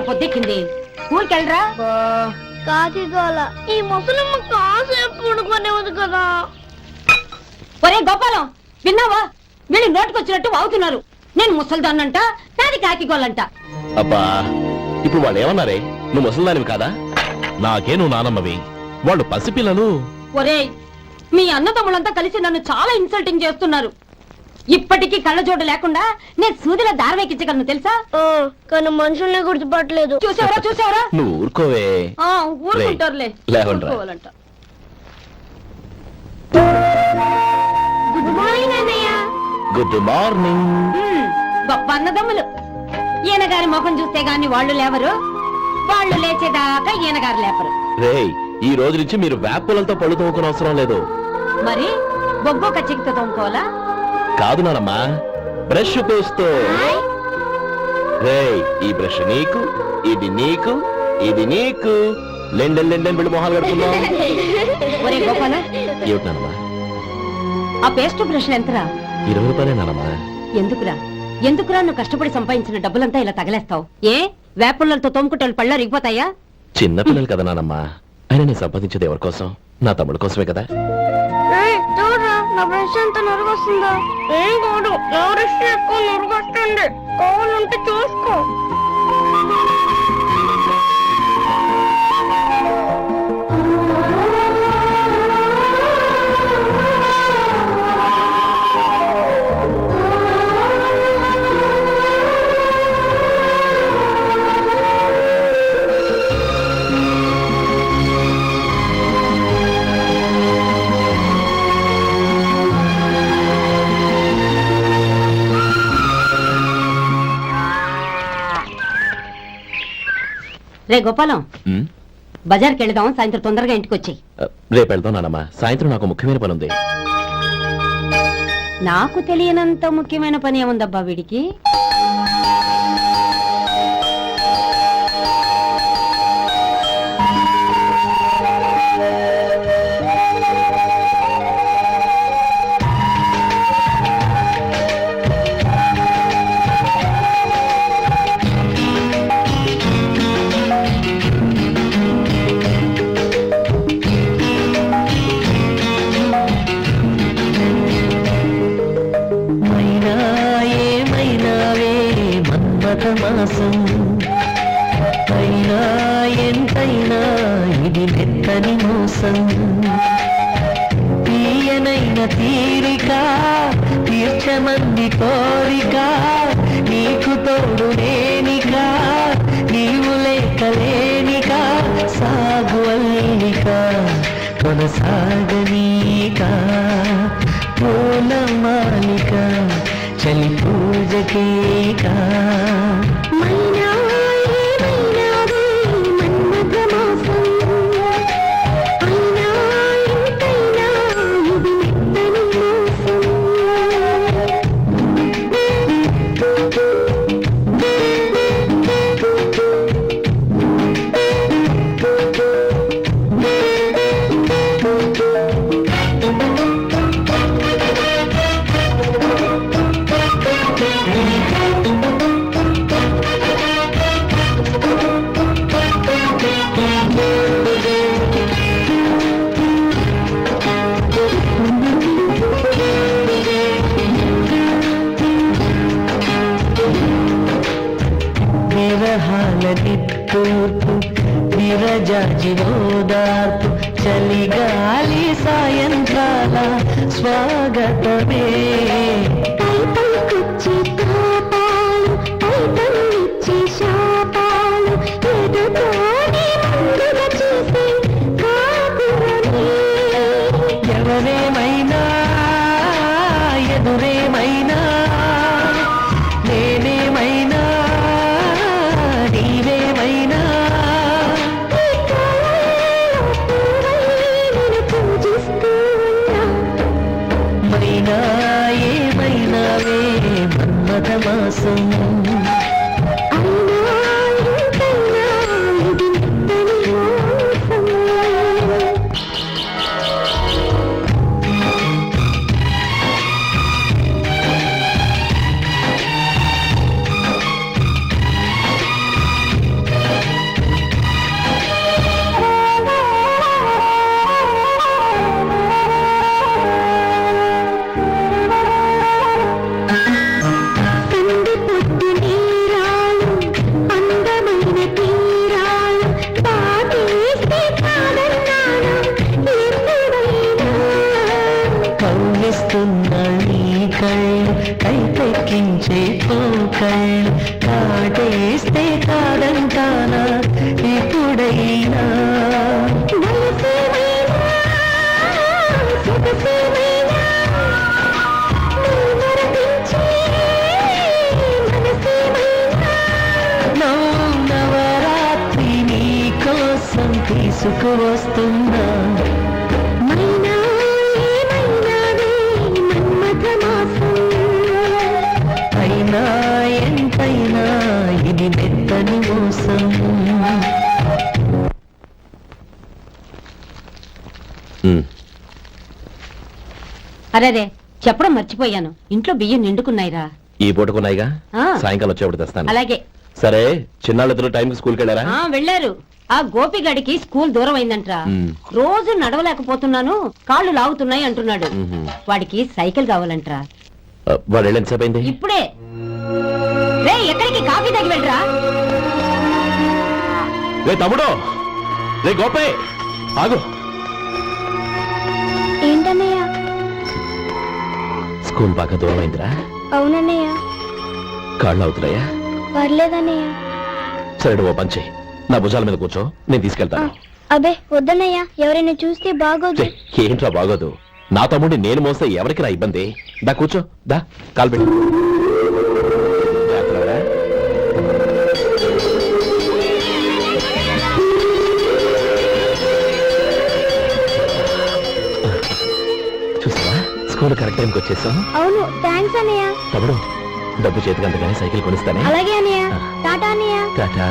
పొద్దెక్కింది, స్కూల్కి వెళ్ళరా. కాకిగోల ఈ ముసలమ్మ కాసేపు పడుకునేది కదా. ఒరే గోపాలం, విన్నావా? వీళ్ళు నోటికొచ్చినట్టు వాగుతున్నారు. నేను ముసల్దాన్నంట, నాది కాకిగోలంట. అబ్బా, ఇప్పుడు వాళ్ళు ఏమన్నారే? నువ్వు ముసల్దానివి కాదా? నాకే నువ్వు నానమ్మవి, వాళ్ళు పసిపిల్లలు. ఒరే, మీ అన్నదమ్ములంతా కలిసి నన్ను చాలా ఇన్సల్టింగ్ చేస్తున్నారు. ఇప్పటికీ కళ్ళజోడు లేకుండా నేను సూదిలో దారవేకించగలను తెలుసా? కానీ మనుషుల్ని గుర్తుపట్టలేదు. చూసావరా చూసావరా? నువ్వు ఊరుకోవే. ఊరుకుంటారులే. లేవండ్రా. గుడ్ మార్నింగ్ అన్నయ్య. Good morning. గొప్ప అన్నదమ్ములు. ఈయనగారి ముఖం చూస్తే గాని వాళ్ళు లేవరు, వాళ్ళు లేచేదాకా ఈయనగారు లేపరు. రేయ్, ఈ రోజు నుంచి మీరు వేపులతో పళ్ళు తోముకునే అవసరం లేదు. మరి బొగ్గు కచ్చికితో తోముకోవాలా? కాదు నానమ్మా, బ్రష్ పేస్తో. రేయ్, ఈ బ్రష్ నీకు, ఇది నీకు, ఇది నీకు. లెండెన్ లెండెన్ బిళ్ళు మొహాలు కడుతున్నావు. ఒరే గోపాల, ఏమిటి నానమ్మా? ఆ పేస్ట్ బ్రష్ ఎంతరా? 20 రూపాయలే నానమ్మా. ఎందుకురా ఎందుకురా నువ్వు కష్టపడి సంపాదించిన డబ్బులంతా ఇలా తగలేస్తావు? ఏ వేపుల్లతో తోముకుంటే పళ్ళ రిగిపోతాయా? చిన్న పిల్లలు కదా నానమ్మా, అయినా నేను సంపాదించేది ఎవరి కోసం? నా తమ్ముడు కోసమే కదా. చూడరా, నా బ్రష్ ఎంత నొరగొస్తుందో. ఏం కాదు, నా బ్రష్ ఎక్కువ నొరగొస్తుంది. కావాలంటే చూసుకో. రే గోపాలం, బజార్కి వెళదాం, సాయంత్రం తొందరగా ఇంటికి వచ్చాయి. రేపు వెళ్దాం నానమ్మా, సాయంత్రం నాకు ముఖ్యమైన పని ఉంది. నాకు తెలియనంత ముఖ్యమైన పని ఏముందబ్బా వీడికి? అయినా ఎంతైనా ఇది మెత్తని మోసం. తీయనైన తీరిక తీర్చమంది కోరిక, నీకు తోడు నేనిక, నీవు లేకలేనిక. సాగు అల్లిక కొనసాగనీక, పూల మాలిక చలి పూజకేక. తూర్పు విరజాజిరోదార్పు చలిగాలి సాయంత్రాల స్వాగతమే. ఎవరేమైనా ఎదురేమైనా నేనేమైనా నీవేమైనా మైనా ఏమైనావే తీసుకువస్తున్నా మైనా ఏమైనావే మన్మథ మాసం అయినా ఎంతైనా ఇది మెత్తని మోసం అరేరే చెప్పడం మర్చిపోయాను, ఇంట్లో బియ్యం నిండుకున్నాయిరా. ఈ పూటకున్నాయిగా, ఆ. సాయంకాలం వచ్చేప్పుడు తెస్తాను. అలాగే. సరే, చిన్నాళ్ళిద్దరు టైంకి స్కూల్కి వెళ్ళారా? వెళ్ళారు. ఆ గోపిగడికి స్కూల్ దూరం అయిందంట్రా. మ్. రోజు నడవలేకపోతున్నాను, కాళ్ళు లాగుతున్నాయి అంటున్నాడు. వాడికి సైకిల్ కావాలంట్రా. వాడు వెళ్ళి ఎంతసేపు అయింది? ఇప్పుడే. రే ఎక్కడికి, కాఫీ తాగి వెళ్ళరా. రే తమ్ముడు, రే గోపే, ఆగు. ఏంటన్నయ్య? స్కూల్ బాగా దూరం అయిందిరా. అవునన్నయ్య. కాళ్ళు అవుతున్నాయా? పర్లేదన్నయ్య. సరే, ఓ పని చెయ్యి, నా భుజాల మీద కూర్చో, నేను తీసుకెళ్తాను. అబే వద్దన్నయ్య, ఎవరైనా చూస్తే బాగోదు. ఛే, ఏంట్రా బాగోదు? నా తమ్ముడిని నేను మోస్తే ఎవరికి రా ఇబ్బంది? దా కూర్చో, దా కాలు పెట్టు. జాగ్రత్తగా. చూసావా, స్కూల్ కరెక్ట్ టైంకి వచ్చేసాం. అవును, థ్యాంక్స్ అన్నయ్య. తమ్ముడు, డబ్బు చేతికి అంతగానే సైకిల్ కొనిస్తానే. అలాగే అన్నయ్య. టాటా అన్నయ్య. టాటా.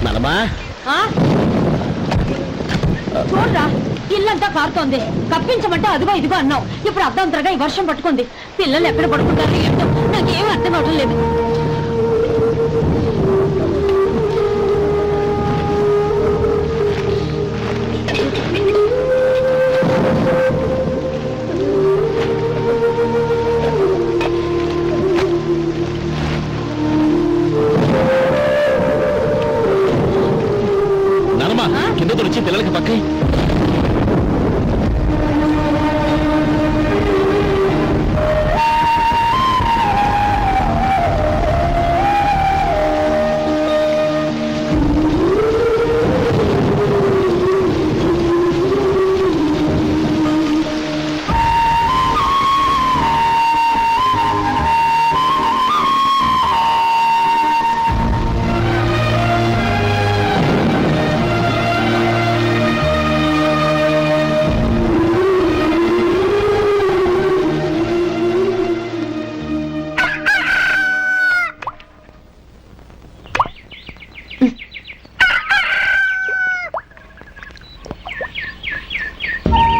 నానమ్మా, చూడరా, ఇల్లంతా కారుతోంది. కప్పించమంటే అదిగో ఇదిగో అన్నావు, ఇప్పుడు అర్ధంతరగా ఈ వర్షం పట్టుకుంది. పిల్లలు ఎక్కడ పడుకుంటారు ఏంటో నాకేం అర్థం అవడం లేదు. నానమ్మా, కింద దొరికి పిల్లలకి పక్కై.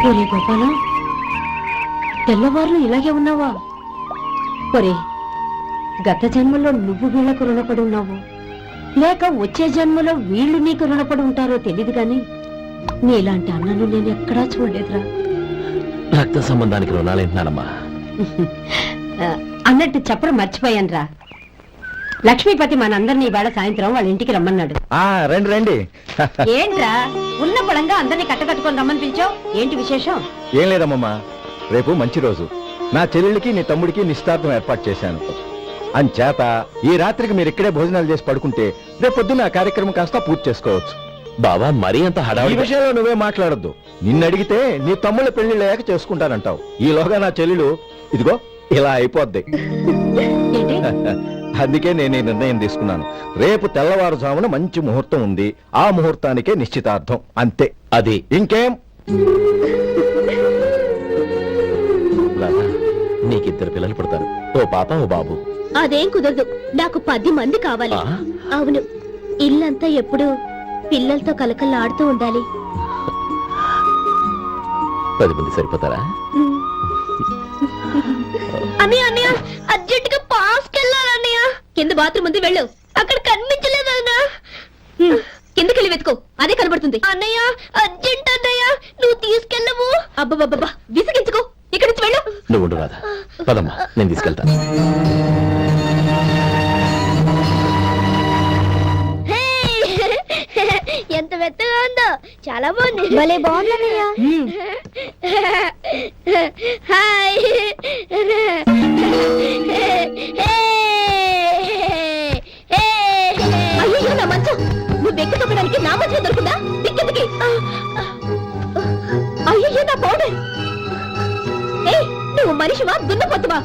ఒరే గోపాలం, తెల్లవారులు ఇలాగే ఉన్నావా? ఒరే, గత జన్మలో నువ్వు వీళ్లకు రుణపడి ఉన్నావు, లేక వచ్చే జన్మలో వీళ్ళు నీకు రుణపడి ఉంటారో తెలీదు గాని నీలాంటి అన్నను నేను ఎక్కడా చూడలేదురా. రక్త సంబంధానికి రుణాలేంటి నానమ్మా? అన్నట్టు చెప్పడం మర్చిపోయానురా. లక్ష్మీపతి మనందరినీ ఇవాళ సాయంత్రం వాళ్ళ ఇంటికి రమ్మన్నాడు. రండి రండి. ఏంట్రా, ఉన్న పొలంగా అందరినీ కట్టకట్టుకొని రమ్మని పిలిచావు, ఏంటి విశేషం? ఏం లేదమ్మమ్మా, రేపు మంచి రోజు. నా చెల్లెళ్ళకి నీ తమ్ముడికి నిశ్చితార్థం ఏర్పాటు చేశాను. అంచేత ఈ రాత్రికి మీరు ఇక్కడే భోజనాలు చేసి పడుకుంటే రేపు పొద్దున్న ఆ కార్యక్రమం కాస్త పూర్తి చేసుకోవచ్చు. బావా, మరీ అంత ఈ హడావిడి విషయంలో నువ్వే మాట్లాడొద్దు. నిన్ను అడిగితే నీ తమ్ముళ్ళ పెళ్లిళ్ళయ్యాక చేసుకుంటానంటావు. ఈలోగా నా చెల్లెలు ఇదిగో ఇలా అయిపోద్ది. ఏంటి? అందుకే నేను ఈ నిర్ణయం తీసుకున్నాను. రేపు తెల్లవారుజామున మంచి ముహూర్తం ఉంది, ఆ ముహూర్తానికే నిశ్చితార్థం, అంతే. అది ఇంకేం? రాధా, నీకిద్దరు పిల్లలు పుడతారు, ఓ పాప ఓ బాబు. అదేం కుదరదు, నాకు 10 మంది కావాలి. ఆ? అవును, ఇల్లంతా ఎప్పుడు పిల్లలతో కలకల్లాడుతూ ఉండాలి. 10 మంది సరిపోతారా? అన్నయ్య అన్నయ్య, అర్జెంట్ గా పాస్కి వెళ్ళాలన్నయ్య. కింద బాత్రూమ్ ఉంది, వెళ్ళు. అక్కడ కనిపించలేదు అన్న. కిందకెళ్ళి వెతుకో, అదే కనబడుతుంది. అన్నయ్య అర్జెంట్ అన్నయ్య, నువ్వు తీసుకెళ్ళవు. అబ్బబ్బబ్బా, విసిగించుకో, ఇక్కడి నుంచి వెళ్ళు. నువ్వు ఉండు రాధా, పదమ్మా, నేను తీసుకెళ్తాను. ఎంత మెత్తగా ఉందో, చాలా బాగుంది. భలే బాగుంది అన్నయ్య. హాయ్. అయ్యో, నా మంచం. నువ్వు వెక్కి తప్పడానికి నా మంచం దొరుకుతుందా? దిక్కెందుకి? అయ్యో, నా పౌడర్. నువ్వు మనిషివా దున్నపోతువా?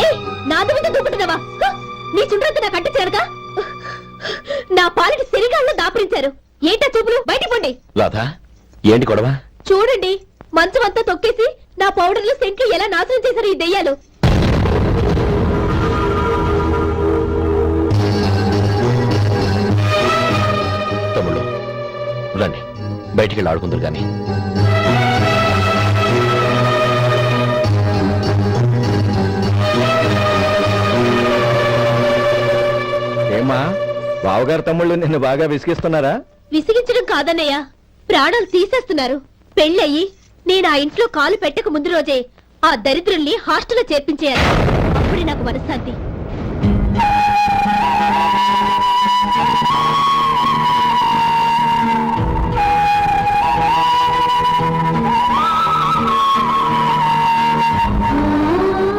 ఏ నాది మీద దూకుతున్నావా? నీ చుండ్రంతా నాకు అంటు చేరగా నా పాలిటి శరీరాల్లో దాపరించారు. ఏంటా చూపులు? బయటికి పోండి. రాధా, ఏంటి గొడవ? చూడండి, మంచం అంతా తొక్కేసి నా పౌడర్లు సెంట్లు ఎలా నాశనం చేశారు ఈ దెయ్యాలు. తమ్ముళ్ళు రండి, బయటికి వెళ్ళి ఆడుకుందరు గాని. ఏమా, బావగారు తమ్ముళ్ళు నిన్ను బాగా విసిగిస్తున్నారా? విసిగించడం కాదన్నయ్య, ప్రాణాలు తీసేస్తున్నారు. పెళ్ళయి నేను ఆ ఇంట్లో కాలు పెట్టక ముందు రోజే ఆ దరిద్రుల్ని హాస్టల్లో చేర్పించేయాలి. అప్పుడే నాకు మనశ్శాంతి.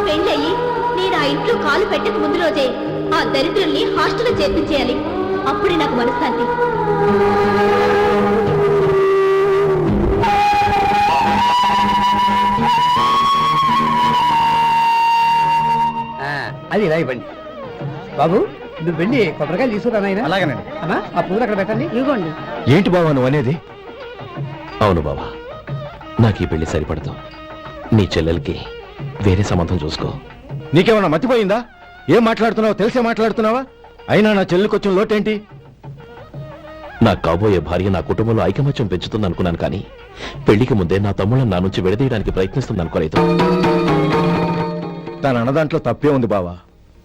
పెళ్ళయి నేను ఆ ఇంట్లో కాలు పెట్టక ముందు రోజే ఆ దరిద్రుల్ని హాస్టల్లో చేర్పించేయాలి. అప్పుడే నాకు మనశ్శాంతి. అది ఇలా ఇవ్వండి బాబు. నువ్వు వెళ్ళి కొబ్బరికాయలు తీసుకురా నాయనా. అలాగేనండి. అమ్మా, ఆ పువ్వులు అక్కడ పెట్టండి. ఇవ్వండి. ఏంటి బావా నువ్వు అనేది? అవును బావా, నాకు ఈ పెళ్లి సరిపడదు. నీ చెల్లెలకి వేరే సంబంధం చూసుకో. నీకేమన్నా మతిపోయిందా? ఏం మాట్లాడుతున్నావో తెలిసే మాట్లాడుతున్నావా? అయినా నా చెల్లికి వచ్చిన లోటేంటి? నా కాబోయే భార్య నా కుటుంబంలో ఐకమత్యం పెంచుతుంది అనుకున్నాను, కానీ పెళ్లికి ముందే నా తమ్ముళ్ళని నా నుంచి విడదీయడానికి ప్రయత్నిస్తుంది అనుకోలేదు. తన అన్నదాంట్లో తప్పే ఉంది బావా.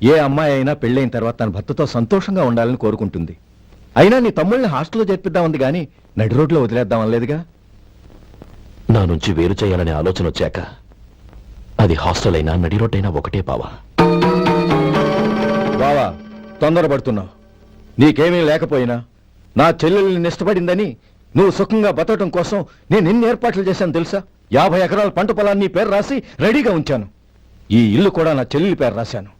ఏ అమ్మాయి అయినా పెళ్ళైన తర్వాత తన భర్తతో సంతోషంగా ఉండాలని కోరుకుంటుంది. అయినా నీ తమ్ముళ్ళని హాస్టల్లో చేర్పిద్దామంది గాని నడి రోడ్లో వదిలేద్దామనలేదుగా. నా నుంచి వేరు చేయాలనే ఆలోచన వచ్చాక అది హాస్టల్ అయినా నడి రోడ్డైనా ఒకటే బావా. బావా, తొందరపడుతున్నావు. నీకేమీ లేకపోయినా నా చెల్లెల్ని ఇష్టపడిందని నువ్వు సుఖంగా బతకటం కోసం నేను ఎన్ని ఏర్పాట్లు చేశాను తెలుసా? 50 ఎకరాల పంట పొలాన్ని నీ పేరు రాసి రెడీగా ఉంచాను. ఈ ఇల్లు కూడా నా చెల్లెలి పేరు రాశాను.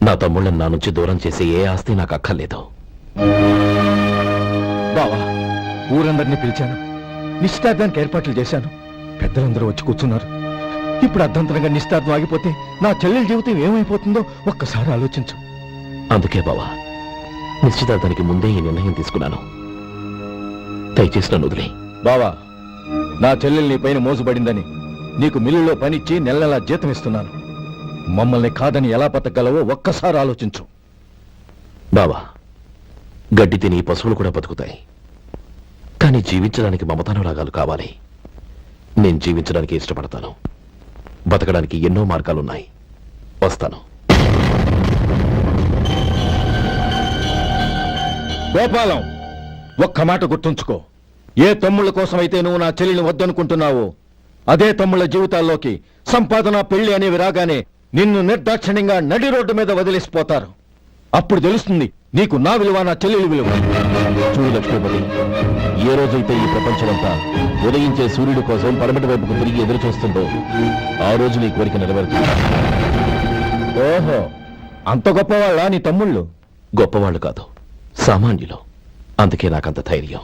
నా తమ్ముళ్ళని నా నుంచి దూరం చేసే ఏ ఆస్తి నాకు అక్కర్లేదు. బావా, ఊరందరినీ పిలిచాను, నిశ్చితార్థానికి ఏర్పాట్లు చేశాను. పెద్దలందరూ వచ్చి కూర్చున్నారు. ఇప్పుడు అర్ధంతరంగా నిశ్చితార్థం ఆగిపోతే నా చెల్లెల జీవితం ఏమైపోతుందో ఒక్కసారి ఆలోచించు. అందుకే బావా, నిశ్చితార్థానికి ముందే ఈ నిర్ణయం తీసుకున్నాను. దయచేసి నన్ను వదిలే. బావా, నా చెల్లెలు నీ పైన మోసపడిందని నీకు మిల్లులో పనిచ్చి నెల నెలా జీతం ఇస్తున్నాను. మమ్మల్ని కాదని ఎలా బతకగలవో ఒక్కసారి ఆలోచించు. బావా, గడ్డి తిని పశువులు కూడా బతుకుతాయి, కానీ జీవించడానికి మమతానురాగాలు కావాలి. నేను జీవించడానికి ఇష్టపడతాను. బతకడానికి ఎన్నో మార్గాలున్నాయి. వస్తాను. గోపాలం, ఒక్క మాట గుర్తుంచుకో. ఏ తమ్ముళ్ళ కోసమైతే నువ్వు నా చెల్లిని వద్దనుకుంటున్నావో అదే తమ్ముళ్ళ జీవితాల్లోకి సంపాదన పెళ్లి అనేవి రాగానే నిన్ను నిర్దాక్షిణ్యంగా నడి రోడ్డు మీద వదిలేసిపోతారు. అప్పుడు తెలుస్తుంది నీకు నా విలువ, నా చెల్లెలి విలువ. చూడు లక్ష్మీపతి, ఏ రోజైతే ఈ ప్రపంచమంతా ఉదయించే సూర్యుడి కోసం పరమటి వైపుకు తిరిగి ఎదురు చూస్తుందో ఆ రోజు నీ కోరిక నెరవేరుతుంది. ఓహో, అంత గొప్పవాళ్ళ నీ తమ్ముళ్ళు? గొప్పవాళ్ళు కాదు, సామాన్యులు. అందుకే నాకంత ధైర్యం.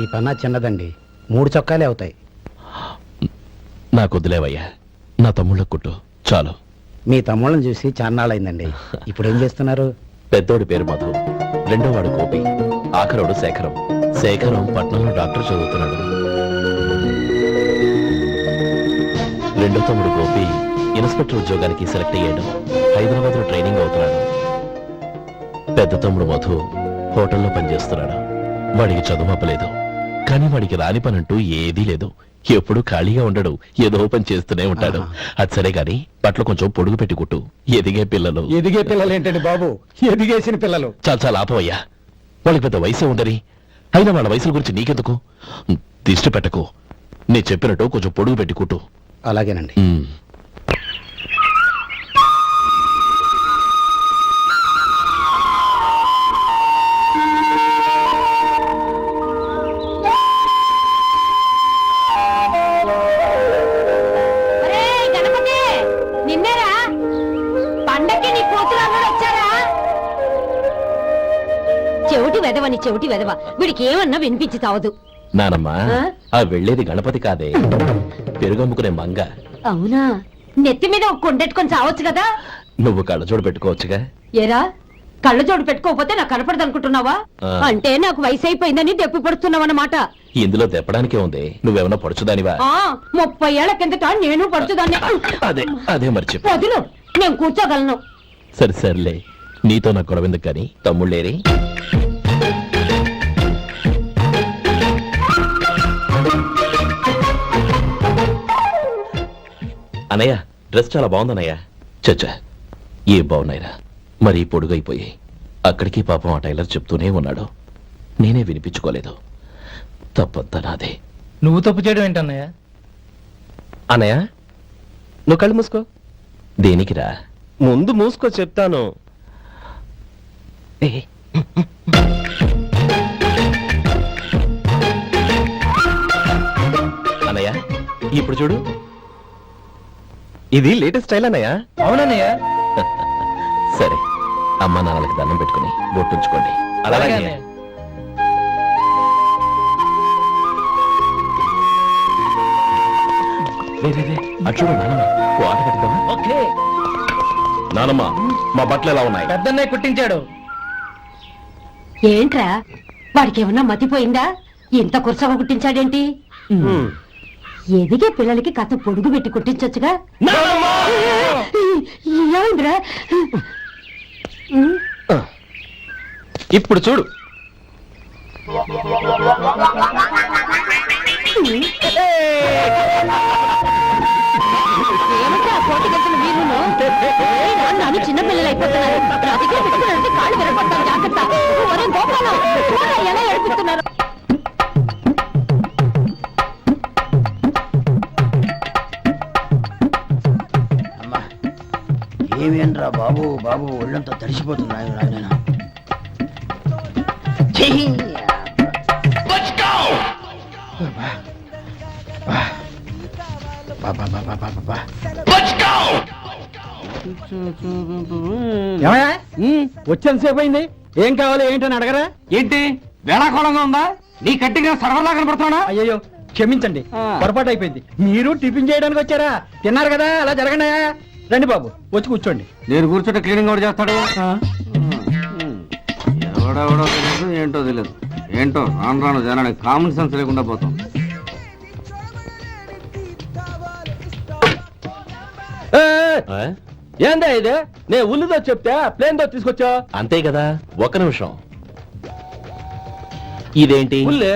ఈ పన్నా చిన్నదండి, 3 చొక్కాలే అవుతాయి. నాకు వదిలేవయ్యా, నా తమ్ముళ్ళ కుట్టు చాలు. మీ తమ్ముళ్ళని చూసి చాన్నాళ్ళైందండి. ఇప్పుడు ఏం చేస్తున్నారు? పెద్దోడి పేరు మధు, రెండోవాడు గోపి, ఆఖరోడు శేఖరం. శేఖరం పట్నంలో డాక్టర్ చదువుతున్నాడు. రెండో తమ్ముడు గోపి ఇన్స్పెక్టర్ ఉద్యోగానికి సెలెక్ట్ అయ్యాడు. హైదరాబాద్ లో ట్రైనింగ్ అవుతున్నాడు. పెద్ద తమ్ముడు మధు హోటల్లో పనిచేస్తున్నాడు. వాడికి చదువు అప్పలేదు, కానీ వాడికి రాని పని అంటూ ఏదీ లేదు. ఎప్పుడు ఖాళీగా ఉండడు, ఏదో పని చేస్తూనే ఉంటాడు. అది సరే గాని బట్టలు కొంచెం పొడుగు పెట్టి కుట్టు. ఎదిగే పిల్లలు. ఎదిగే పిల్లలు ఏంటండి బాబు, ఎదిగేసిన పిల్లలు. చాలా చాలా ఆపవయ్యా, వాళ్ళకి పెద్ద వయసే ఉందని. అయినా వాళ్ళ వయసుల గురించి నీకెందుకు? దిష్టి పెట్టకు. నేను చెప్పినట్టు కొంచెం పొడుగు పెట్టి కుట్టు. అలాగేనండి. ఒరేయ్ గణపతి, నిన్నేరా? పండక్కి నీ కూతురు అల్లుడు వచ్చారా? చెవిటి వెదవని చెవిటి వెదవ, వీడికి ఏమన్నా వినిపించి తావదు. నానమ్మా, ఆ? ఆ వెళ్ళేది గణపతి కాదే, పెరుగమ్ముకునే మంగ. అవునా? నెత్తి మీద ఒక కొండెట్టుకొని చావచ్చు కదా. నువ్వు కళ్ళజోడు పెట్టుకోవచ్చుగా. ఏరా, కళ్ళజోడు పెట్టుకోకపోతే నాకు కనపడదు అనుకుంటున్నావా? ఆ. అంటే నాకు వయసు అయిపోయిందని దెప్పి పడుతున్నావన్నమాట. ఇందులో తెప్పడానికే ఉంది. నువ్వేమన్నా పడుచుదానివా? 30 ఏళ్ల కిందట నేను పడుతుందాన్ని. అదే అదే మరి చెప్పు. వదులు, నేను కూర్చోగలను. సరే సర్లే, నీతో నాకు గొడవ ఎందుకు కానీ. తమ్ముళ్ళేరి? అనయ్య, డ్రెస్ చాలా బాగుందన్నయ్య. చచ్చా, ఏ బాగున్నాయిరా, మరీ పొడుగైపోయాయి. అక్కడికి పాపం ఆ టైలర్ చెప్తూనే ఉన్నాడు, నేనే వినిపించుకోలేదు. తప్పంతా నాదే. నువ్వు తప్పు చేయడం ఏంటన్నయ్య? అన్నయ్య, నువ్వు కళ్ళు మూసుకో. దేనికిరా? ముందు మూసుకో చెప్తాను. అన్నయ్య, ఇప్పుడు చూడు. ఇది లేటెస్ట్ స్టైల్ అన్నయ్య. అవునన్నయ్య. సరే, అమ్మా నాన్నలకి దండం పెట్టుకుని బొట్టుంచుకోండి. అలాగే అన్నయ్య. అటు చూడు నానమ్మ, ఓ ఆట కట్టుదామా? ఓకే. నానమ్మ, మా బట్టలు ఎలా ఉన్నాయి? పెద్దన్నయ్య కుట్టించాడు. ఏంట్రా, వాడికి ఏమన్నా మతిపోయిందా? ఇంత కుర్చగా కుట్టించాడేంటి? ఎదిగే పిల్లలకి కథ పొడుగు పెట్టి కుట్టించొచ్చుగా. ఏమైందిరా? ఇప్పుడు చూడు. ఏమంటే ఆ కోటగెత్తుల వీరులు నాన్న చిన్న పిల్లలు అయిపోతున్నారు. నా దగ్గర పెట్టుకున్నారంటే కాళ్ళు విరగొడతాను, జాగ్రత్త. ఒరే గోపాలం, చూడరా ఎలా ఏడిపిస్తున్నారు. ఏమేంట్రా బాబు, బాబు ఒళ్ళంతా తడిసిపోతున్నాయి. రాజైనా వచ్చేంతసేపు అయింది, ఏం కావాలి ఏంటని అడగరా? ఏంటి వేళాకోళంగా ఉందా? నీ కట్టిగా సర్వర్లా కనపడుతున్నా? అయ్యో క్షమించండి, పొరపాటు అయిపోయింది. మీరు టిఫిన్ చేయడానికి వచ్చారా? తిన్నారు కదా, అలా జరగండి. రండి బాబు, వచ్చి కూర్చోండి. నేను కూర్చుంటే క్లీనింగ్ కూడా చేస్తాడు. ఎవడెవడో తెలియదు, ఏంటో తెలియదు. ఏంటో రాను రాను జనానికి కామన్ సెన్స్ లేకుండా పోతాం. ఆ? ఏందా ఇది? నేను ఉల్లిదో చెప్తే ప్లేన్ దో తీసుకొచ్చా. అంతే కదా, ఒక్క నిమిషం. ఇదేంటి? ఉల్లి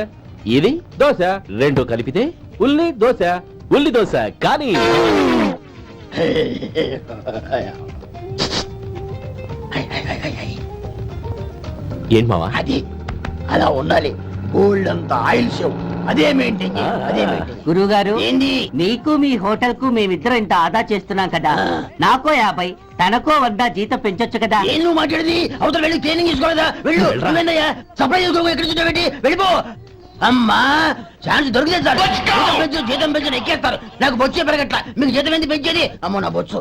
ఇది దోశ, రెండు కలిపితే ఉల్లి దోశ. ఉల్లి దోశ. కానీ ఏం మావా? అది అలా ఉండాలి. గోల్డ్ అంత ఆయిల్ షో అదే మెయింటైన్ చేయాలి, అదే మెయింటైన్. గురువు గారు, ఏంది? నీకు మీ హోటల్ కు మేమిద్దరం ఇంత ఆదా చేస్తున్నాం కదా, నాకో 50 తనకో 100 జీతం పెంచొచ్చు కదా. ఏం నువ్వు మాట్లాడేది? అవతల వెళ్ళి ట్రైనింగ్ తీసుకోలేదా? వెళ్ళు. నువ్వేందయ్యా సప్లై చేసుకో, ఎక్కడ చూసావేంటి? వెళ్ళిపో. అమ్మా, ఛాన్స్ దొరికితే చాలు. జీతం పెంచు ఎక్కేస్తారు. నాకు బొచ్చే పెరగట్ల, మీకు జీతం ఎందుకు పెంచేది? అమ్మో నా బొచ్చు.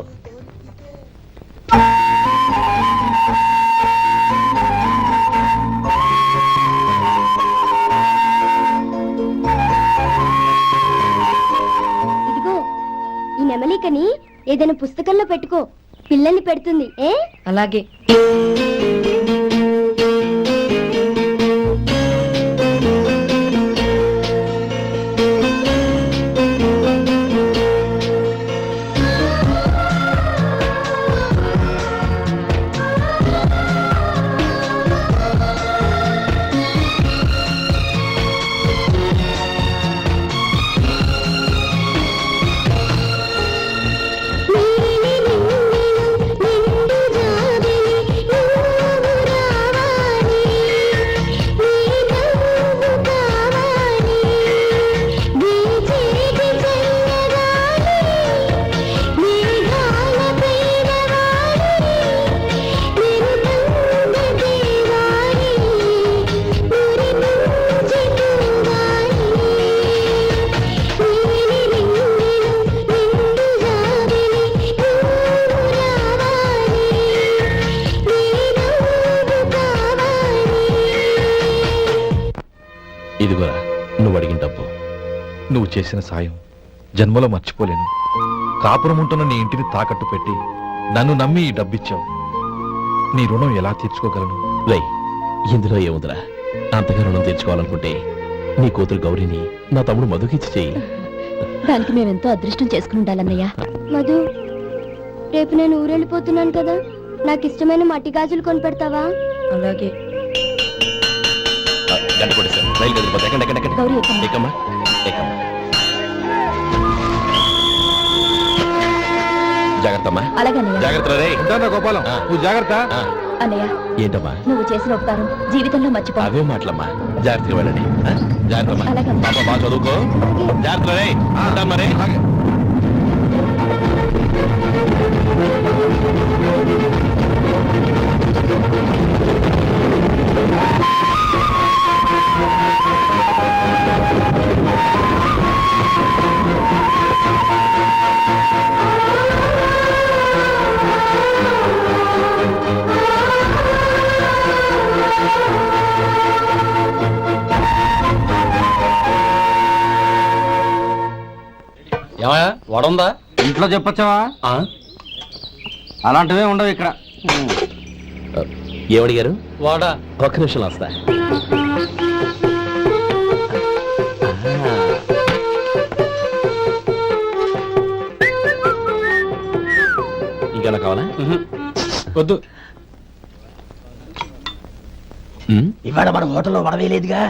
ఏదైనా పుస్తకంలో పెట్టుకో, పిల్లల్ని పెడుతుంది. ఏ అలాగే. ఇదిగోరా నువ్వు అడిగిన డబ్బు. నువ్వు చేసిన సాయం జన్మలో మర్చిపోలేను. కాపురం ఉంటున్న నీ ఇంటిని తాకట్టు పెట్టి నన్ను నమ్మి ఈ డబ్బిచ్చావు. నీ రుణం ఎలా తీర్చుకోగలను? రై, ఇందులో ఏముందిరా? అంతగా రుణం తీర్చుకోవాలనుకుంటే నీ కూతురు గౌరీని నా తమ్ముడు మధుకిచ్చి చెయ్యి. దానికి మేమెంతో అదృష్టం చేసుకుని ఉండాలన్నయ్య. మధు, రేపు నేను ఊరెళ్ళిపోతున్నాను కదా, నాకు ఇష్టమైన మట్టి గాజులు కొనిపెడతావా? అలాగే. గంట కొట్టేశాను, రైలు కదిలిపోతే ఎక్కండి ఎక్కండి ఎక్కండి. గౌరీ, ఎక్కమ్మా. ఎక్కమ్మా ఎక్కమ్మా. జాగ్రత్త అమ్మా. అలాగే అన్నయ్య. జాగ్రత్త రే. ఉంటానా గోపాలం, నువ్వు జాగ్రత్త. అన్నయ్య, ఏంటమ్మా నువ్వు చేసిన ఉపకారం జీవితంలో మర్చిపో. అవే మాటలమ్మా, జాగ్రత్తగా వెళ్ళండి. జాగ్రత్త అమ్మా. అలాగమ్మా. పాప బాగా చదువుకో. జాగ్రత్త రే. ఉంటామ్మా రే. ఏమయ్యా వడుందా? ఇంట్లో చెప్పొచ్చావా? అలాంటివే ఉండవు ఇక్కడ. ఏమడిగారు? వాడా ఒక్క నిమిషం వస్తా. ఇంకేనా కావాలా? వద్దు. ఇవాళ మన హోటల్లో వడవేలేదుగా,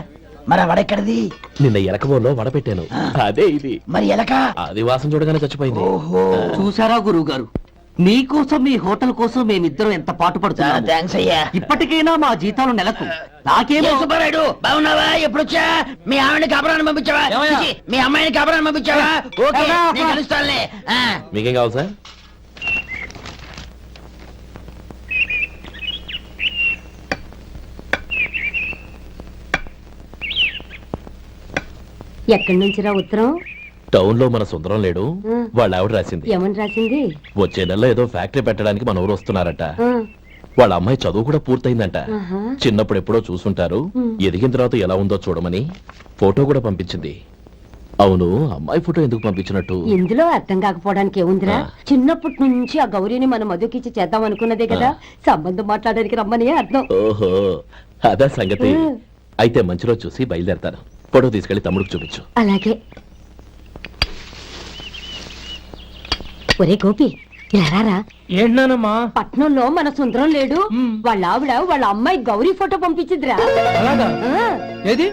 మరి ఆ వడ ఎక్కడిది? నిన్న ఎలకబోలో వడపెట్టాను, అదే ఇది. మరి ఎలక? అది వాసన చూడగానే చచ్చిపోయింది. ఓహో, చూసారా గురువు గారు, మీకోసం మీ హోటల్ కోసం మేమిద్దరం ఎంత పాటు చాలా పడుతున్నాము. థ్యాంక్స్ అయ్యా. ఇప్పటికైనా మా జీతాలు నెలకు నాకేమో. ఏ సుబ్బారాయుడు, బాగున్నావా? ఎప్పుడొచ్చా? మీ ఆవిడని కాపురాన్ని పంపించావా? ఏమయ్యా? చిచి, మీ అమ్మాయిని కాపురాన్ని పంపించావా? ఓకే, నేను కలుస్తానులే. మీకేం కావాలి సార్? ఎక్కడి నుంచిరా ఉత్తరం? టౌన్ లో మన సుందరం లేడు, వాళ్ళ ఆవిడ రాసింది. ఏమని రాసింది? వచ్చే నెలలో ఏదో ఫ్యాక్టరీ పెట్టడానికి మన ఊరు వస్తున్నారట. ఆ, వాళ్ళ అమ్మాయి చదువు కూడా పూర్తయిందంట. ఆహా. చిన్నప్పుడు ఎప్పుడో చూసుంటారు, ఎదిగిన తర్వాత ఎలా ఉందో చూడమని ఫోటో కూడా పంపించింది. అవును, అమ్మాయి ఫోటో ఎందుకు పంపించినట్టు? ఇందులో అర్థం కాకపోవడానికి ఏముందిరా? చిన్నప్పటి నుంచి ఆ గౌరీని మనం మధుకిచ్చి చేద్దాం అనుకున్నదే కదా, సంబంధం మాట్లాడడానికి రమ్మని అర్థం. ఓహో, అదా సంగతి. అయితే మంచి రోజు చూసి బయలుదేరతాను. ఫోటో తీసుకెళ్లి తమ్ముడికి చూపించు. అలాగే. ఒరే గోపి, ఇలా రారా. ఏంటన్నానమ్మా? పట్నంలో మన సుందరం లేడు, వాళ్ళ ఆవిడ వాళ్ళ అమ్మాయి గౌరీ ఫోటో పంపించిద్రా. అలాగా? ఆ, ఏది?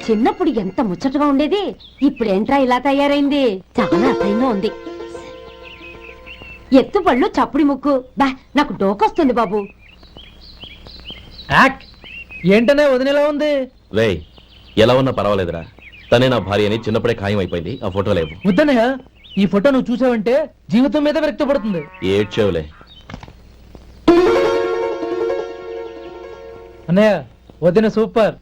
చిన్నప్పుడు ఎంత ముచ్చటగా ఉండేది, ఇప్పుడేంట్రా ఇలా తయారైంది? చాలా అసహ్యంగా ఉంది. ఎత్తుపళ్ళు చప్పుడి ముక్కు, బా నాకు డోకొస్తుంది బాబు. యాక్ ఏంటనే వదినేలా ఉంది? రేయ్, ఎలా ఉన్నా పర్వాలేదురా, తనే నా భార్య అని చిన్నప్పుడే ఖాయం అయిపోయింది. ఆ ఫోటో లేవు. వద్దనయ్య, ఈ ఫోటో నువ్వు చూసావంటే జీవితం మీద వ్యక్తపడుతుంది. ఏడ్చేవులే. అన్నయ్య, వదిన సూపర్.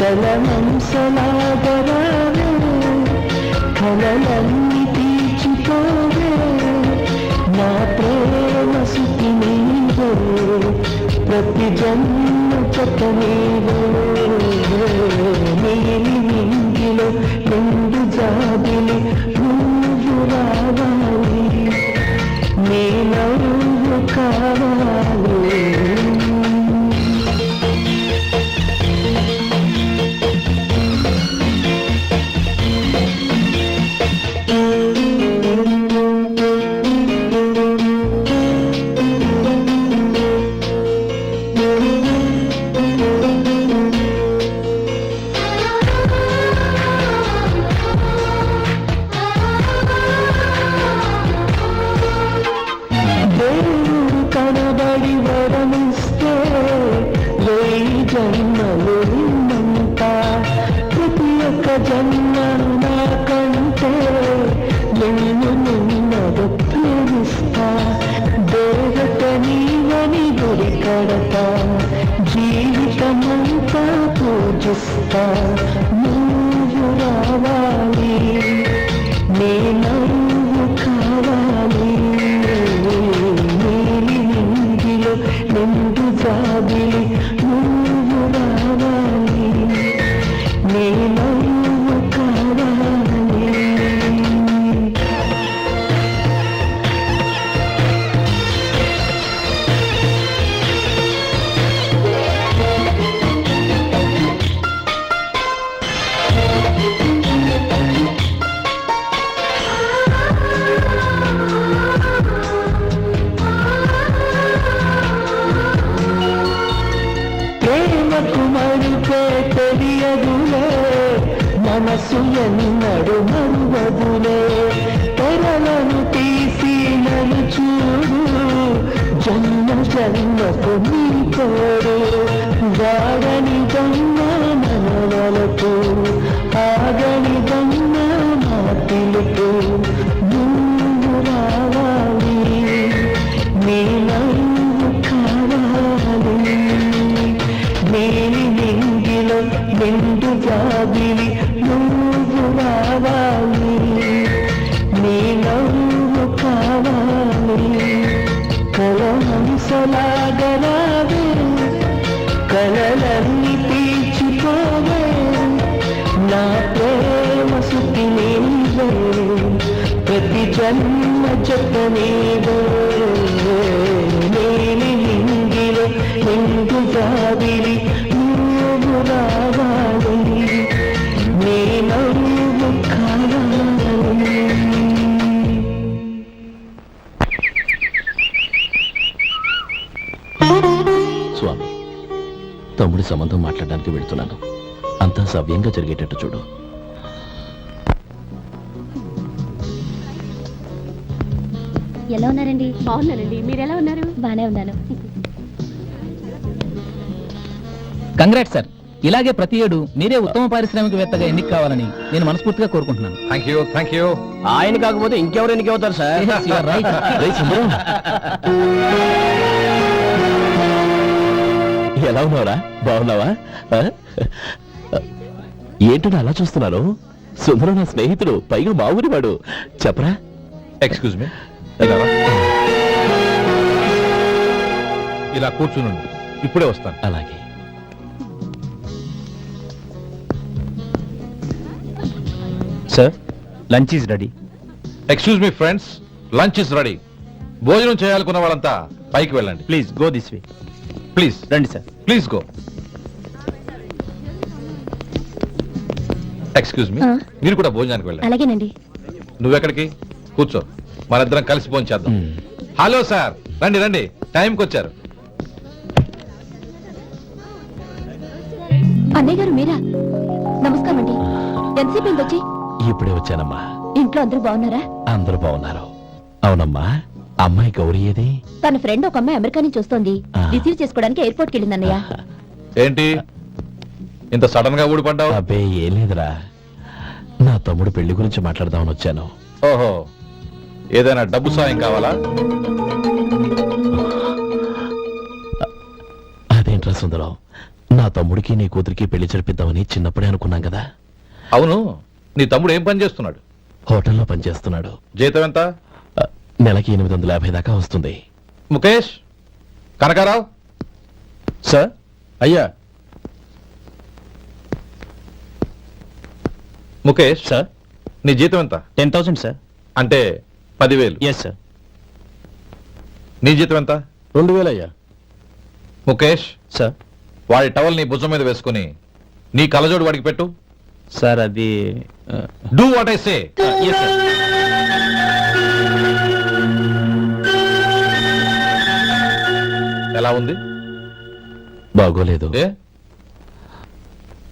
కలమంసలాగరావే కలలన్నీ తీర్చుకోవే నా ప్రేమ సుఖి నీవే ప్రతి జన్మ జత నీవే నీలి నింగిలో నిండు జాబిలి నువ్వు రావాలి నీ నవ్వు కావాలి దేవుడు కనబడి వరమిస్తే వేయి జన్మలు నిన్నంత ప్రతి ఒక్క జన్మ నాకంటే నేను నిన్నడు ప్రేమిస్తా దేవత నీవని గుడి కడతా జీవితమంతా పూజిస్తా నువ్వు రావాలి నీ నవ్వు కావాలి నీలి నింగిలో నిండు జాబిలి నువ్వు రావాలి నీ నవ్వు కావాలి ప్రేమకు మరుపే తెలియదులే మనసు ఎన్నడు మరువదులే తెరలను తీసి నన్ను చూడు జన్మ జన్మకు నీ తోడు వాడని దొంగ మనవలకు ఆగని దొంగ నా పిలుపు నువ్వు రావాలి నీ నవ్వు కావాలి నీలి నింగిలో నిండు జాబిలి నువ్వు రావాలి నీ నవ్వు కావాలి కలహంసలాగరావే కలలన్నీ తీర్చుకోవే నా ప్రేమ సుఖి నీవే ప్రతి జన్మ జత నీవే నీలి నింగిలో నిండు జాబిలి నువ్వు రావాలి నీ నవ్వు కావాలి స్వామి, తమ్ముడి సంబంధం మాట్లాడడానికి వెళ్తున్నాను. అంతా సవ్యంగా జరిగేటట్టు చూడు. ఎలా ఉన్నారండి? బాగున్నానండి. మీరు ఎలా ఉన్నారు? బానే ఉన్నాను. Congrats sir. ఇలాగే ప్రతి ఏడు మీరే ఉత్తమ పారిశ్రామికవేత్తగా ఎన్నిక కావాలని నేను మనస్ఫూర్తిగా కోరుకుంటున్నాను. థ్యాంక్ యూ ఆయన కాకపోతే ఇంకెవరు ఎన్నికవుతారు సార్? రేయ్ సుందరం, ఎలా ఉన్నావురా? బాగున్నావా? ఆ? ఏంటో అలా చూస్తున్నాను? సుందరం నా స్నేహితుడు, పైగా మా ఊరి వాడు. చెప్పరా? ఎక్స్క్యూజ్ మీ, ఇలా కూర్చునుండు, ఇప్పుడే వస్తాను. అలాగే. Sir, lunch is ready. Excuse me friends, lunch is ready. భోజనం చేయాలనుకున్న వాళ్ళంతా పైకి వెళ్ళండి. Please go this way. Please రండి sir. Please go. Excuse me, మీరు కూడా భోజనానికి వెళ్ళండి. అలాగేనండి. నువ్వెక్కడికి? కూర్చో, మనిద్దరం కలిసి భోజనం చేద్దాం. హలో సార్, రండి రండి, టైంకి వచ్చారు. అన్నయ్య గారు మీరా? నమస్కారం అండి. ఎంతసేపు వచ్చి? ఇప్పుడే వచ్చానమ్మా. ఇంట్లో అందరూ బాగున్నారా? అందరూ బాగున్నారు. అవునమ్మా, అమ్మాయి గౌరీ ఏది? తన ఫ్రెండ్ ఒక అమ్మాయి అమెరికా నుంచి వస్తోంది. రిసీవ్ చేసుకోవడానికి ఎయిర్పోర్ట్కి వెళ్ళింది అన్నయ్య. ఏంటి ఇంత సడన్ గా ఊడిపడ్డావు? అబ్బే ఏం లేదురా, నా తమ్ముడు పెళ్లి గురించి మాట్లాడదామని వచ్చాను. ఓహో, ఏదైనా డబ్బు సాయం కావాలా? అదేంట్రా సుందరం, నా తమ్ముడికి నీ కూతురికి పెళ్లి జరిపిద్దామని చిన్నప్పుడే అనుకున్నాం కదా. అవును, నీ తమ్ముడు ఏం పని చేస్తున్నాడు? హోటల్లో పనిచేస్తున్నాడు. జీతం ఎంత? నెలకి 850 దాకా వస్తుంది. ముఖేష్, కనకారావు. సార్. అయ్యా. ముఖేష్ సార్, నీ జీతం ఎంత? 10,000 సార్. అంటే 10,000. Yes sir. నీ జీతం ఎంత? 2,000 అయ్యా. ముఖేష్ సార్. వాడి టవల్ నీ భుజం మీద వేసుకుని నీ కలజోడు వాడికి పెట్టు. సార్ అది do what I say. Yes sir. ఎలా ఉంది? బాగోలేదు. ఏ?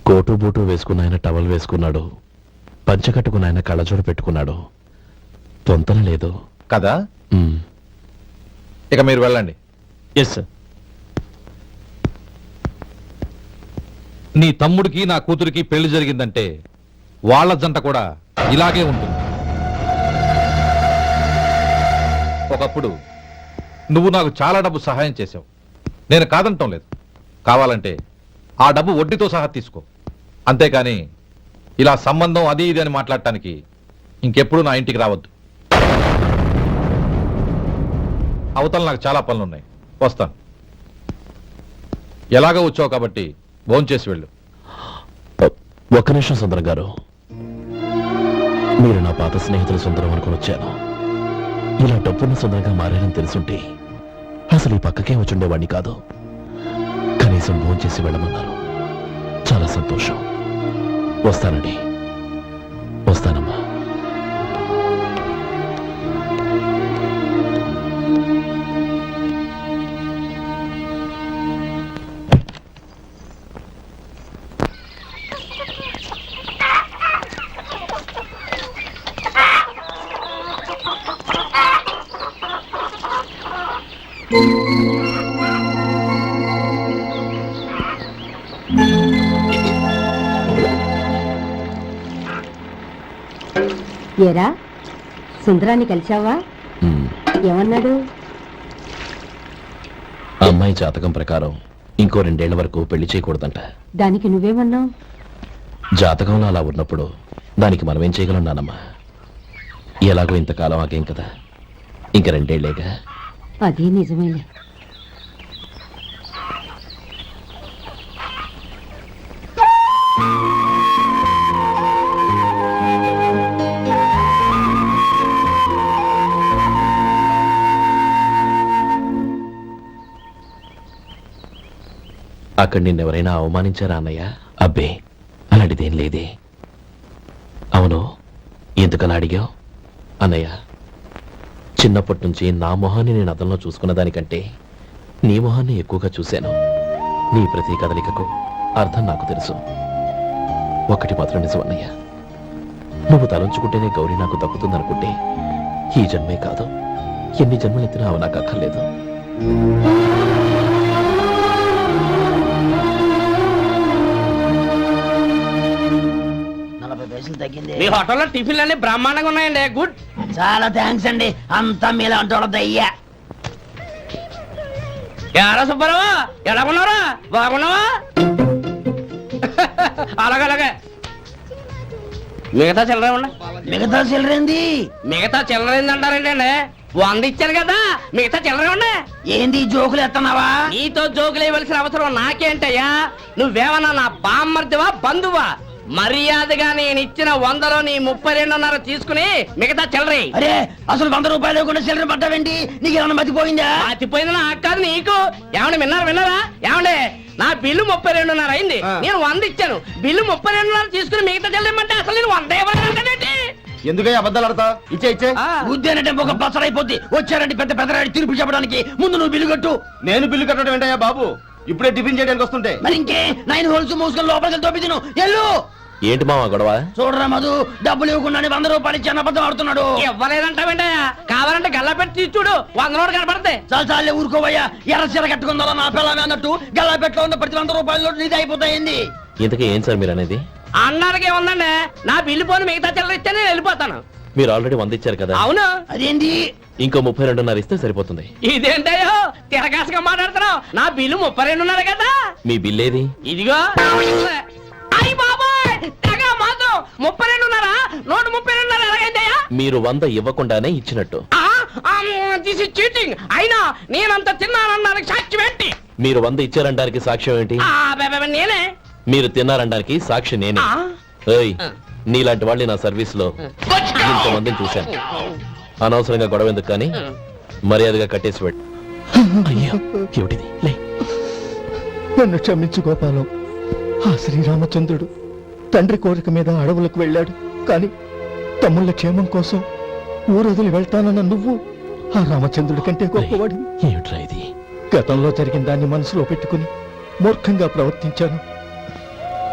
కోటు బూటు వేసుకున్న ఆయన టవల్ వేసుకున్నాడు, పంచె కట్టుకున్న ఆయన కళ్ళజోడు పెట్టుకున్నాడు. తొంతన లేదు కదా. ఉమ్. ఇక మీరు వెళ్ళండి. Yes sir. నీ తమ్ముడికి నా కూతురికి పెళ్లి జరిగిందంటే వాళ్ళ జంట కూడా ఇలాగే ఉంటుంది. ఒకప్పుడు నువ్వు నాకు చాలా డబ్బు సహాయం చేశావు, నేను కాదంటం లేదు. కావాలంటే ఆ డబ్బు వడ్డీతో సహా తీసుకో. అంతేకాని ఇలా సంబంధం అది ఇది అని మాట్లాడటానికి ఇంకెప్పుడు నా ఇంటికి రావద్దు. అవతల నాకు చాలా పనులున్నాయి, వస్తాను. ఎలాగో వచ్చావు కాబట్టి భోంచేసి వెళ్ళు. ఒక్క నిమిషం సుందరం గారు, మీరు నా పాత స్నేహితులు సుందరం అనుకుని వచ్చాను. ఇలా డబ్బున్న సుందరంగా మారారని తెలుసుంటే అసలు ఈ పక్కకే వచ్చుండేవాడిని కాదు. కనీసం భోంచేసి వెళ్ళమన్నారు, చాలా సంతోషం. వస్తానండి. వస్తానమ్మా. ఏరా, సుందరాన్ని కలిశావా? ఉమ్. ఏమన్నాడు? ఆ అమ్మాయి జాతకం ప్రకారం ఇంకో 2 ఏళ్ల వరకు పెళ్లి చేయకూడదంట. దానికి నువ్వేమన్నావు? జాతకంలో అలా ఉన్నప్పుడు దానికి మనమేం చేయగలం నానమ్మా? ఎలాగో ఇంతకాలం ఆగేం కదా, ఇంక 2 ఏళ్లేగా. అది నిజమేలే. అక్కడ నిన్నెవరైనా అవమానించారా అన్నయ్య? అబ్బే, అలాంటిదేం లేదే. అవును, ఎందుకలా అడిగావు? అన్నయ్య, చిన్నప్పటి నుంచి నా మొహాన్ని నేను అద్దంలో చూసుకున్న దానికంటే నీ మొహాన్ని ఎక్కువగా చూశాను. నీ ప్రతి కదలికకు అర్థం నాకు తెలుసు. ఒకటి మాత్రం నిజం అన్నయ్య, నువ్వు తలంచుకుంటేనే గౌరీ నాకు దక్కుతుందనుకుంటే ఈ జన్మే కాదు, ఎన్ని జన్మలెత్తినా అవి నాకు అక్కర్లేదు. మీ హోటల్లో టిఫిన్లు అన్ని బ్రహ్మాండంగా ఉన్నాయండి. గుడ్, చాలా థ్యాంక్స్ అండి. అంతా మీలా అంటూ అయ్యా. ఎలా సుబ్బారావు, ఎలా ఉన్నారా? బాగున్నావా? అలాగే మిగతా చిల్లర ఉన్నా. మిగతా చిల్లరేంది? మిగతా చిల్లరేంది అంటారండి? 100 ఇచ్చాను కదా, మిగతా చిల్లర ఉన్నా. ఏంది జోకులు ఎత్తన్నావా? నీతో జోకులు ఇవ్వాల్సిన అవసరం నాకేంటయ్యా? నువ్వేమన్నా నా బామ్మర్దివా, బంధువా? మర్యాదగా నేను ఇచ్చిన 100లో నీ 32.5 తీసుకుని మిగతా చిల్లరి. అరే, అసలు 100 రూపాయలు కూడా చిల్లర పడ్డావేంటి? నీకు ఏమన్నా మతిపోయిందా? మతిపోయిందా? నాకు కాదు, నీకు. ఏమండి, విన్నారా? ఏమండి, నా బిల్లు 32.5 అయింది. నేను 100 ఇచ్చాను, బిల్లు 32.5 తీసుకుని మిగతా చెల్లిమంటే అసలు నేను 100 ఇవ్వాలంటే ఎందుకయ్యా అబద్ధాలు ఆడతా? ఇచ్చే ఉద్యానంటే ఒక బసరైపోద్ది. వచ్చారంటే పెద్ద పెద్దరాడి తీర్పు చెప్పడానికి ముందు నువ్వు బిల్లు కట్టు. నేను బిల్లు కట్టడం ఏంటయ్యా బాబు? ఇప్పుడే టిఫిన్ చేయడానికి వస్తుంటే. మరి ఇంకే 9 హోల్స్ మూసుకొని లోపలికి తోపించను. ఎల్లు. ఏంటి మావా గొడవ? చూడరా మధు, డబ్బులు ఇవ్వకుండా 100 రూపాయలు ఇచ్చి అబద్ధం ఆడుతున్నాడు. ఇవ్వలేదంటావేంటయ్యా? కావాలంటే గల్లా పెట్టి తీర్చుడు, 100 నోటు కనపడతాయి. చాలే ఊరుకోవయ్యా. ఎర్ర చీర కట్టుకుందా నా పిల్లమే అన్నట్టు గల్లా పెట్లో ఉన్న ప్రతి 100 రూపాయలు నీది అయిపోతాయింది. ఇంతకీ ఏం సార్ మీరు అనేది? అన్నారకే ఉందండి. నా బిల్లు పోని మిగతా చిల్లర ఇస్తే నేను వెళ్ళిపోతాను. మీరు ఆల్రెడీ 100 ఇచ్చారు కదా అవును అదేంటి ఇంకో 32.5 ఇస్తే సరిపోతుంది. ఇదేంటయ్యో తిరగాసుగా మాట్లాడుతున్నావు నా బిల్లు 32 కదా మీ బిల్ ఏది? ఇదిగో అయ్యి బాబాయ్ తెగ మాతో 32 నోటు 32 ఎలాగైందయ్యా మీరు 100 ఇవ్వకుండానే ఇచ్చినట్టు. దిస్ ఇస్ చీటింగ్ అయినా నేనంత తిన్నానన్నానికి సాక్షి ఏంటి మీరు 100 ఇచ్చారనడానికి సాక్ష్యం ఏంటి? నేనే మీరు తిన్నారనడానికి సాక్షి నేనే. ఆ. ఏయ్, నీలాంటి వాళ్ళని నా సర్వీస్ లో ఇంతమందిని చూశాను. అనవసరంగా గొడవ ఎందుకు కానీ మర్యాదగా కట్టేసి పెట్టు. అయ్యో ఏమిటిది? లే. నన్ను క్షమించు గోపాలం. ఆ శ్రీరామచంద్రుడు తండ్రి కోరిక మీద అడవులకు వెళ్ళాడు, కానీ తమ్ముళ్ళ క్షేమం కోసం ఊరొదిలి వెళ్తానన్న నువ్వు ఆ రామచంద్రుడి కంటే గొప్పవాడి. ఏమిట్రా ఇది? గతంలో జరిగిన దాన్ని మనసులో పెట్టుకుని మూర్ఖంగా ప్రవర్తించాను.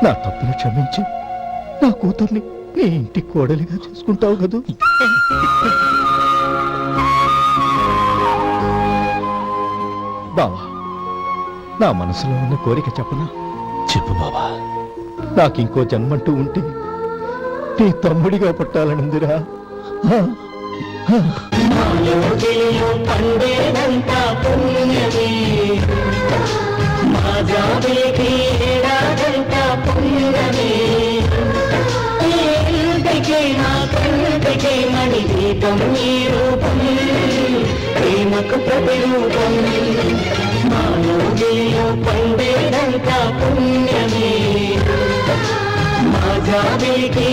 నా తప్పును క్షమించి నా కూతుర్ని నీ ఇంటి కోడలిగా చేసుకుంటావు కదూ? బావా, నా మనసులో ఉన్న కోరిక చెప్పనా? చెప్పు బాబా. నాకింకో జన్మంటూ ఉంటే నీ తమ్ముడిగా పుట్టాలనుందిరా. ప్రేమకు ప్రతిరూపం మానవుడిలో పండేదంతా పుణ్యమే మా జాబిలికి